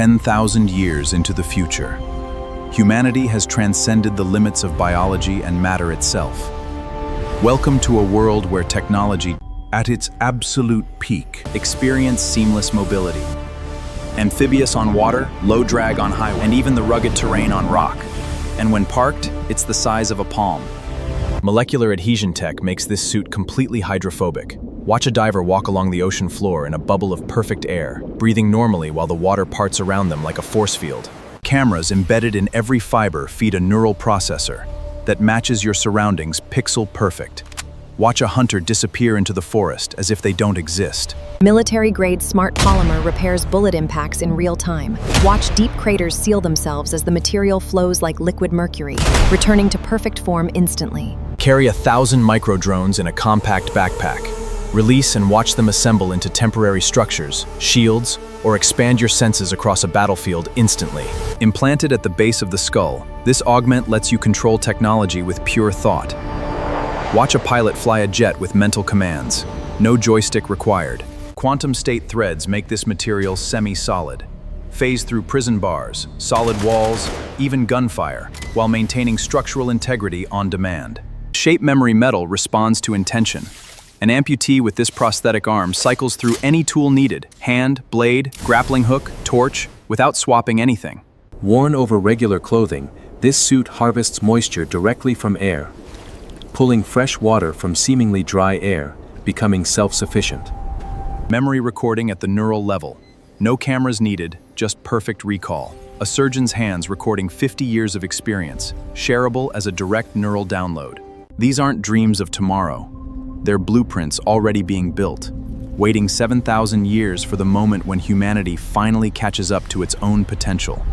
10,000 years into the future, humanity has transcended the limits of biology and matter itself. Welcome to a world where technology, at its absolute peak, experience seamless mobility. Amphibious on water, low drag on highway, and even the rugged terrain on rock. And when parked, it's the size of a palm. Molecular adhesion tech makes this suit completely hydrophobic. Watch a diver walk along the ocean floor in a bubble of perfect air, breathing normally while the water parts around them like a force field. Cameras embedded in every fiber feed a neural processor that matches your surroundings pixel perfect. Watch a hunter disappear into the forest as if they don't exist. Military-grade smart polymer repairs bullet impacts in real time. Watch deep craters seal themselves as the material flows like liquid mercury, returning to perfect form instantly. Carry 1,000 micro-drones in a compact backpack. Release and watch them assemble into temporary structures, shields, or expand your senses across a battlefield instantly. Implanted at the base of the skull, this augment lets you control technology with pure thought. Watch a pilot fly a jet with mental commands. No joystick required. Quantum state threads make this material semi-solid. Phase through prison bars, solid walls, even gunfire, while maintaining structural integrity on demand. Shape memory metal responds to intention. An amputee with this prosthetic arm cycles through any tool needed, hand, blade, grappling hook, torch, without swapping anything. Worn over regular clothing, this suit harvests moisture directly from air, pulling fresh water from seemingly dry air, becoming self-sufficient. Memory recording at the neural level. No cameras needed, just perfect recall. A surgeon's hands recording 50 years of experience, shareable as a direct neural download. These aren't dreams of tomorrow. They're blueprints already being built, waiting 7,000 years for the moment when humanity finally catches up to its own potential.